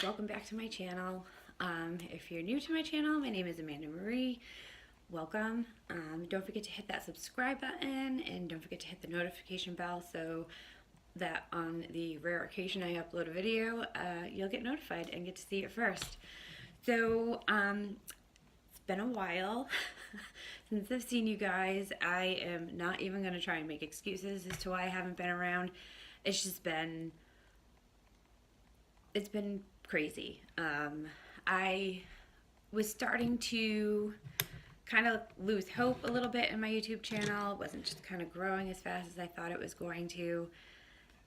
welcome back to my channel. If you're new to my channel, my name is Amanda Marie. Welcome. Don't forget to hit that subscribe button and don't forget to hit the notification bell so that on the rare occasion I upload a video, you'll get notified and get to see it first. So it's been a while since I've seen you guys. I am not even going to try and make excuses as to why I haven't been around. It's just been crazy. I was starting to kind of lose hope a little bit in my YouTube channel. It wasn't just kind of growing as fast as I thought it was going to.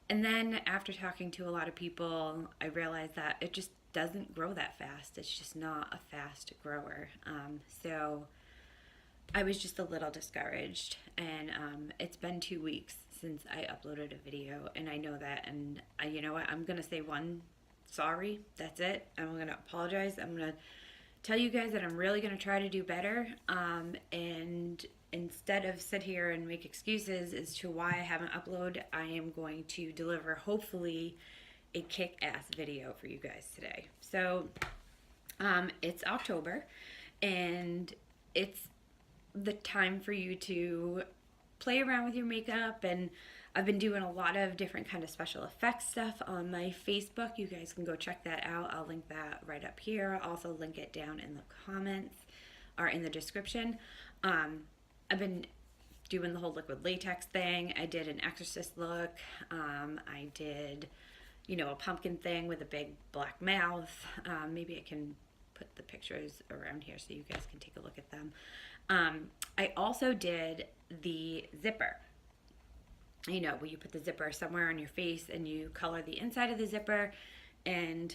And then after talking to a lot of people, I realized that it just doesn't grow that fast. It's just not a fast grower. So I was just a little discouraged, and it's been 2 weeks since I uploaded a video, and I know that, and you know what, I'm gonna say sorry, that's it. I'm gonna apologize. I'm gonna tell you guys that I'm really gonna try to do better, and instead of sit here and make excuses as to why I haven't uploaded, I am going to deliver, hopefully, a kick-ass video for you guys today. So it's October, and it's the time for you to play around with your makeup, and I've been doing a lot of different kind of special effects stuff on my Facebook. You guys can go check that out. I'll link that right up here. I'll also link it down in the comments or in the description. I've been doing the whole liquid latex thing. I did an exorcist look. I did, you know, a pumpkin thing with a big black mouth. Maybe I can put the pictures around here so you guys can take a look at them. I also did the zipper. You know, where you put the zipper somewhere on your face and you color the inside of the zipper and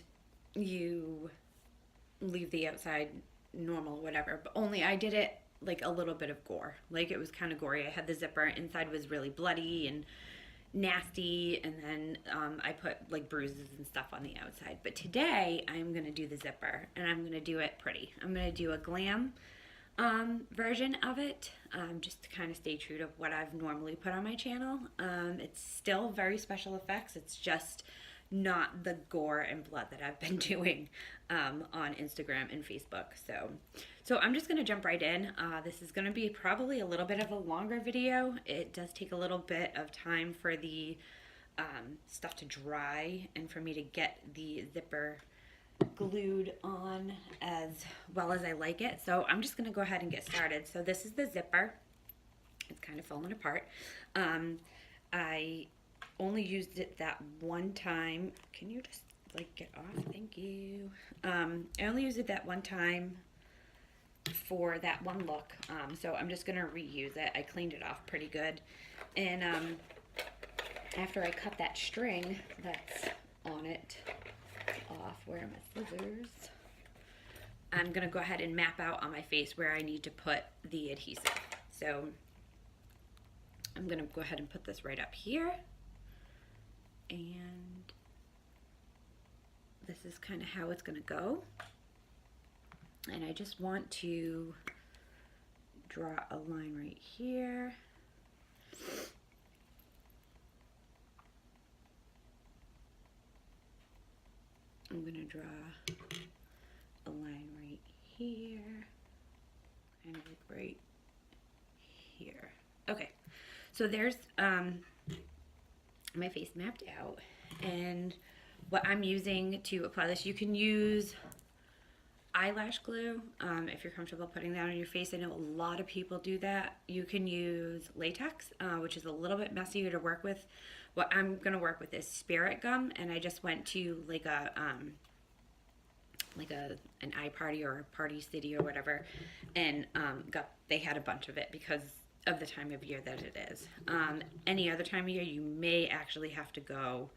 you leave the outside normal, whatever. But only I did it like a little bit of gore. Like, it was kind of gory. I had the zipper, inside was really bloody and nasty, and then I put like bruises and stuff on the outside. But today I'm gonna do the zipper, and I'm gonna do it pretty. I'm gonna do a glam version of it, just to kind of stay true to what I've normally put on my channel. It's still very special effects. It's just not the gore and blood that I've been doing on Instagram and Facebook. So I'm just gonna jump right in. This is gonna be probably a little bit of a longer video. It does take a little bit of time for the stuff to dry and for me to get the zipper glued on as well as I like it. So I'm just gonna go ahead and get started. So this is the zipper. It's kind of falling apart. I only used it that one time. Can you just like get off? Thank you. I only used it that one time for that one look. So I'm just gonna reuse it. I cleaned it off pretty good. And after I cut that string that's on it off, where are my scissors? I'm gonna go ahead and map out on my face where I need to put the adhesive. So I'm gonna go ahead and put this right up here, and this is kind of how it's gonna go. And I just want to draw a line right here. I'm gonna draw a line right here, kind of like right here. Okay, so there's my face mapped out, and what I'm using to apply this, you can use eyelash glue if you're comfortable putting that on your face. I know a lot of people do that. You can use latex, which is a little bit messier to work with. What I'm gonna work with is spirit gum, and I just went to like an iParty or a Party City or whatever, and they had a bunch of it because of the time of year that it is. Any other time of year, you may actually have to go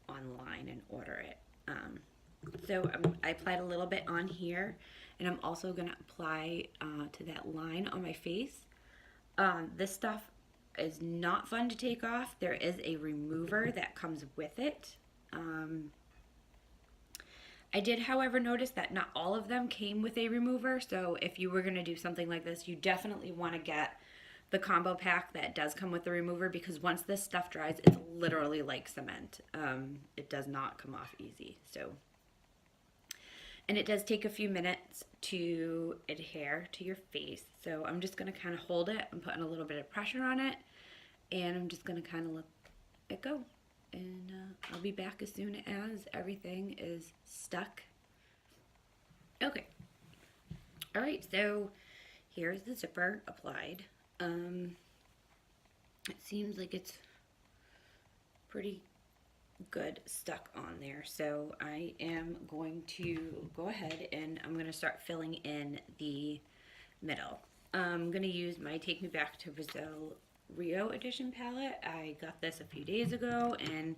online and order it. So I applied a little bit on here, and I'm also gonna apply to that line on my face. This stuff is not fun to take off. There is a remover that comes with it. I did, however, notice that not all of them came with a remover, so if you were going to do something like this, you definitely want to get the combo pack that does come with the remover, because once this stuff dries, it's literally like cement. It does not come off easy. So And it does take a few minutes to adhere to your face. So I'm just going to kind of hold it. I'm putting a little bit of pressure on it. And I'm just going to kind of let it go. And I'll be back as soon as everything is stuck. Okay. All right, so here's the zipper applied. It seems like it's pretty good stuck on there. So I am going to go ahead and I'm going to start filling in the middle. I'm going to use my Take Me Back to Brazil Rio Edition palette. I got this a few days ago and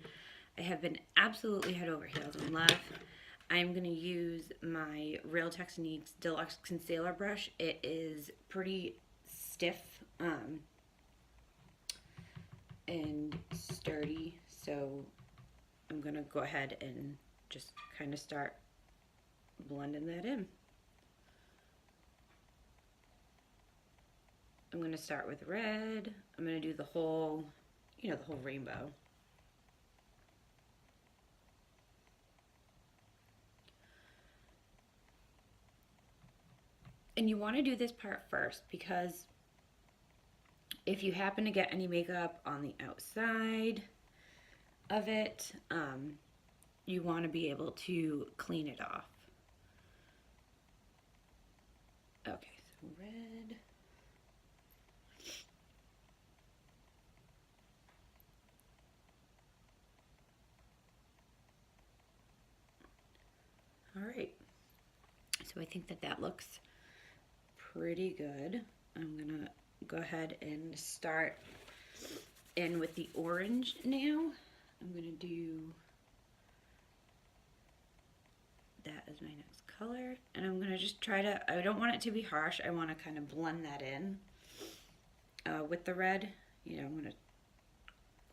I have been absolutely head over heels in love. I'm going to use my Real Techniques Deluxe Concealer Brush. It is pretty stiff and sturdy, so I'm going to go ahead and just kind of start blending that in. I'm going to start with red. I'm going to do the whole, the whole rainbow. And you want to do this part first because if you happen to get any makeup on the outside of it, you want to be able to clean it off. Okay, so red. All right, so I think that looks pretty good. I'm gonna go ahead and start in with the orange now. I'm gonna do that as my next color, and I'm gonna just try to, I don't want it to be harsh, I want to kind of blend that in with the red. I'm gonna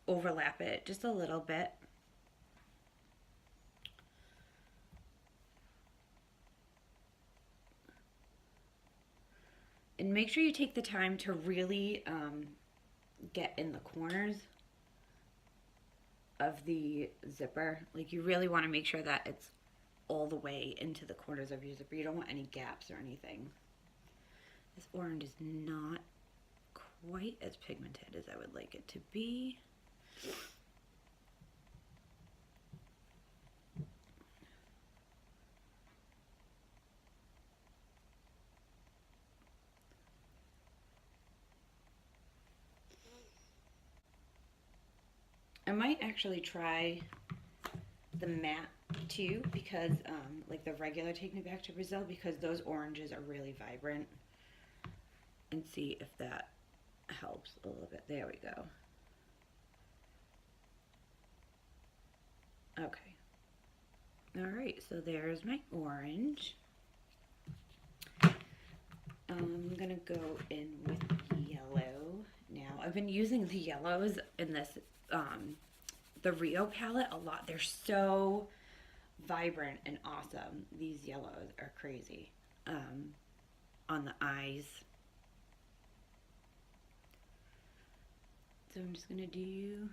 overlap it just a little bit. And make sure you take the time to really get in the corners of the zipper. Like, you really want to make sure that it's all the way into the corners of your zipper. You don't want any gaps or anything. This orange is not quite as pigmented as I would like it to be. I might actually try the matte too, because like the regular Take Me Back to Brazil, because those oranges are really vibrant, and see if that helps a little bit. There we go. Okay. All right, so there's my orange. I'm gonna go in with yellow now. I've been using the yellows in this the Rio palette a lot. They're so vibrant and awesome. These yellows are crazy on the eyes. So I'm just gonna do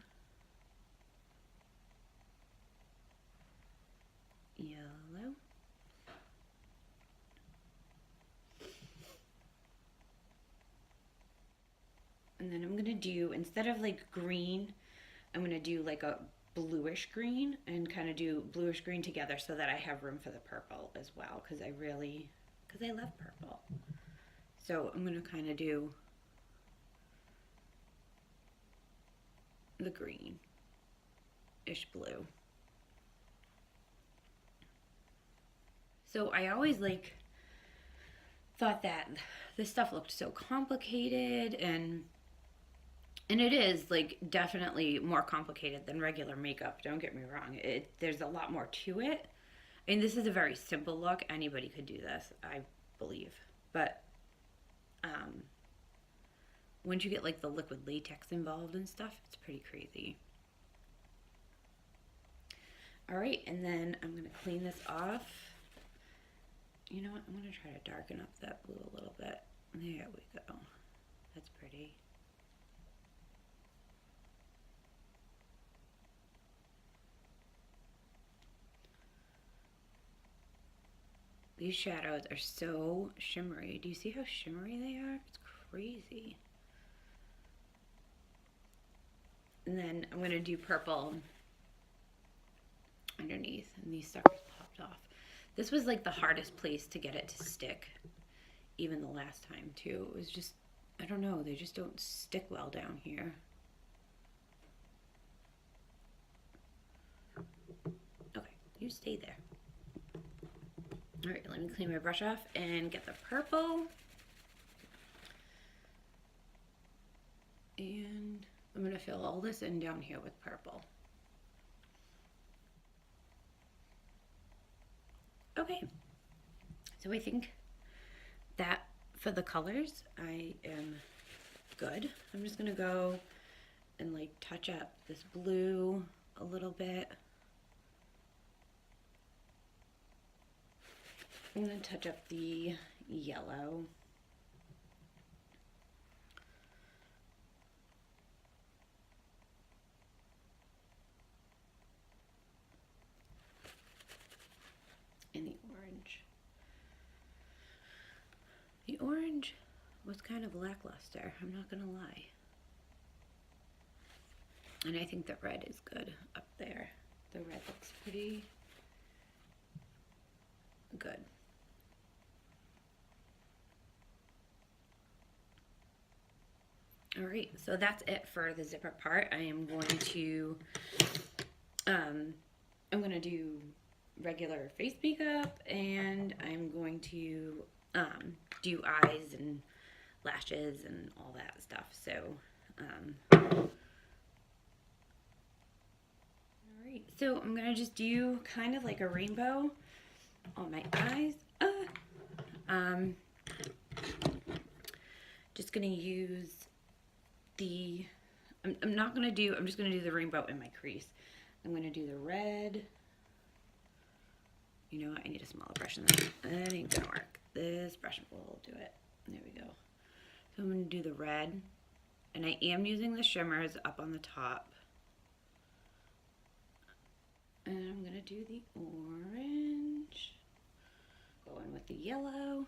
yellow. And then I'm gonna do, instead of like green, I'm gonna do like a bluish green, and kind of do bluish green together so that I have room for the purple as well, because I love purple. So I'm gonna kind of do the green-ish blue. So I always thought that this stuff looked so complicated, and it is definitely more complicated than regular makeup. Don't get me wrong. There's a lot more to it. I mean, this is a very simple look. Anybody could do this, I believe. But once you get the liquid latex involved and stuff, it's pretty crazy. All right, and then I'm gonna clean this off. You know what? I'm gonna try to darken up that blue a little bit. There we go. That's pretty. These shadows are so shimmery. Do you see how shimmery they are? It's crazy. And then I'm going to do purple underneath, and these suckers popped off. This was like the hardest place to get it to stick, even the last time too. It was just, I don't know, they just don't stick well down here. Okay, you stay there. All right, let me clean my brush off and get the purple. And I'm gonna fill all this in down here with purple. Okay, so I think that for the colors, I am good. I'm just gonna go and like touch up this blue a little bit. I'm gonna touch up the yellow. And the orange. The orange was kind of lackluster, I'm not gonna lie. And I think the red is good up there. The red looks pretty good. All right, so that's it for the zipper part. I am going to, I'm gonna do regular face makeup, and I'm going to do eyes and lashes and all that stuff. So, all right, so I'm gonna just do kind of like a rainbow on my eyes. Just gonna use the, I'm just gonna do the rainbow in my crease. I'm gonna do the red. You know what, I need a smaller brush than that. That ain't gonna work. This brush will do it. There we go. So I'm gonna do the red, and I am using the shimmers up on the top. And I'm gonna do the orange. Go in with the yellow.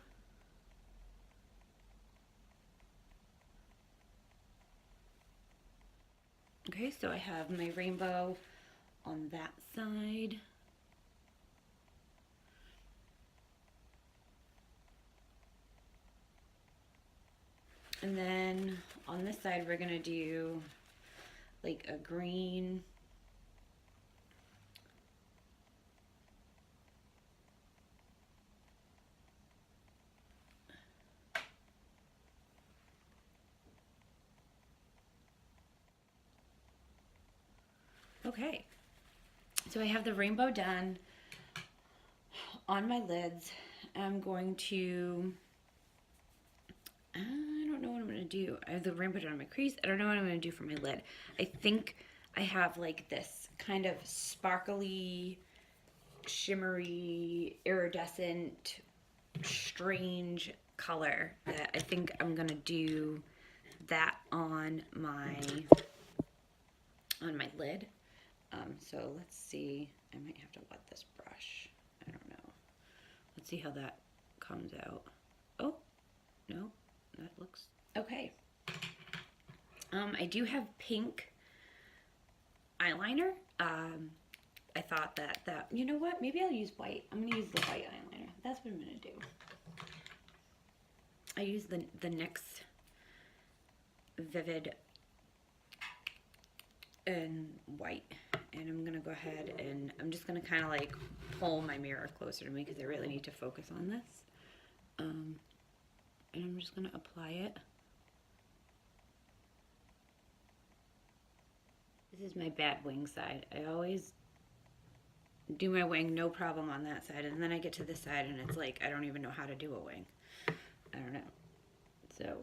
Okay, so I have my rainbow on that side. And then on this side, we're gonna do like a green. Okay, so I have the rainbow done on my lids. I'm going to, I don't know what I'm gonna do. I have the rainbow done on my crease. I don't know what I'm gonna do for my lid. I think I have like this kind of sparkly, shimmery, iridescent, strange color that I think I'm gonna do that on my lid. So let's see, I might have to wet this brush. I don't know. Let's see how that comes out. Oh, no, that looks okay. I do have pink eyeliner. I thought that, you know what, maybe I'll use white. I'm gonna use the white eyeliner. That's what I'm gonna do. I use the NYX Vivid and white, and I'm gonna go ahead and I'm just gonna kind of like pull my mirror closer to me because I really need to focus on this. And I'm just gonna apply it. This is my bad wing side. I always do my wing no problem on that side, and then I get to this side and it's like I don't even know how to do a wing. I don't know. So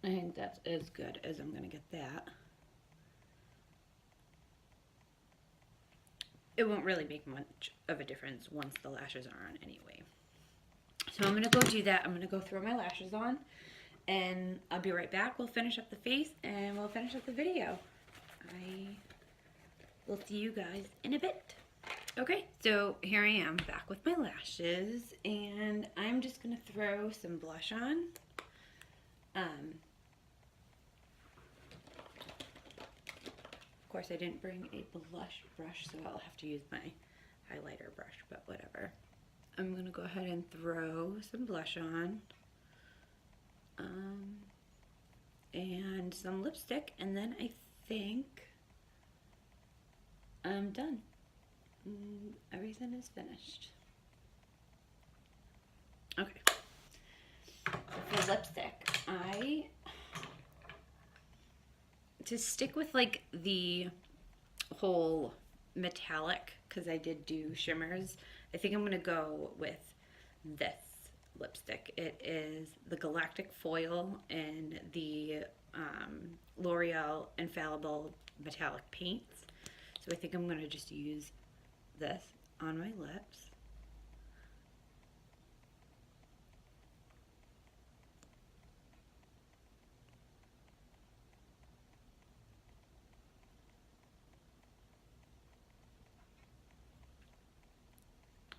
I think that's as good as I'm gonna get that. It won't really make much of a difference once the lashes are on anyway. So I'm gonna go do that. I'm gonna go throw my lashes on, and I'll be right back. We'll finish up the face and we'll finish up the video. will see you guys in a bit. Okay, so here I am back with my lashes, and I'm just gonna throw some blush on. Of course, I didn't bring a blush brush, so I'll have to use my highlighter brush, but whatever. I'm gonna go ahead and throw some blush on, and some lipstick, and then I think I'm done. Everything is finished. Okay. For lipstick, to stick with like the whole metallic, because I did do shimmers, I think I'm gonna go with this lipstick. It is the Galactic Foil in the L'Oreal Infallible Metallic Paints. So I think I'm gonna just use this on my lips.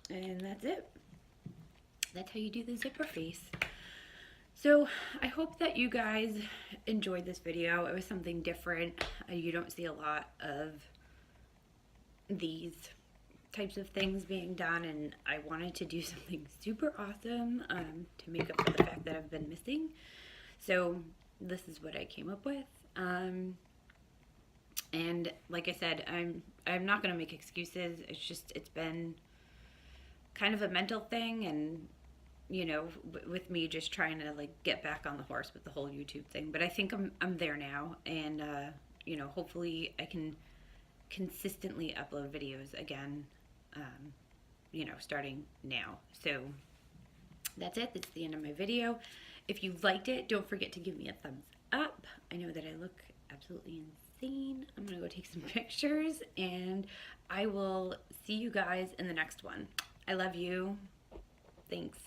And that's it. That's how you do the zipper face. So I hope that you guys enjoyed this video. It was something different. You don't see a lot of these types of things being done, and I wanted to do something super awesome to make up for the fact that I've been missing. So this is what I came up with. And like I said, I'm not gonna make excuses. It's been kind of a mental thing, and you know, with me just trying to like get back on the horse with the whole YouTube thing. But I think I'm there now, and you know, hopefully I can consistently upload videos again, you know, starting now. So that's it. That's the end of my video. If you liked it, don't forget to give me a thumbs up. I know that I look absolutely insane. I'm gonna go take some pictures, and I will see you guys in the next one. I love you. Thanks.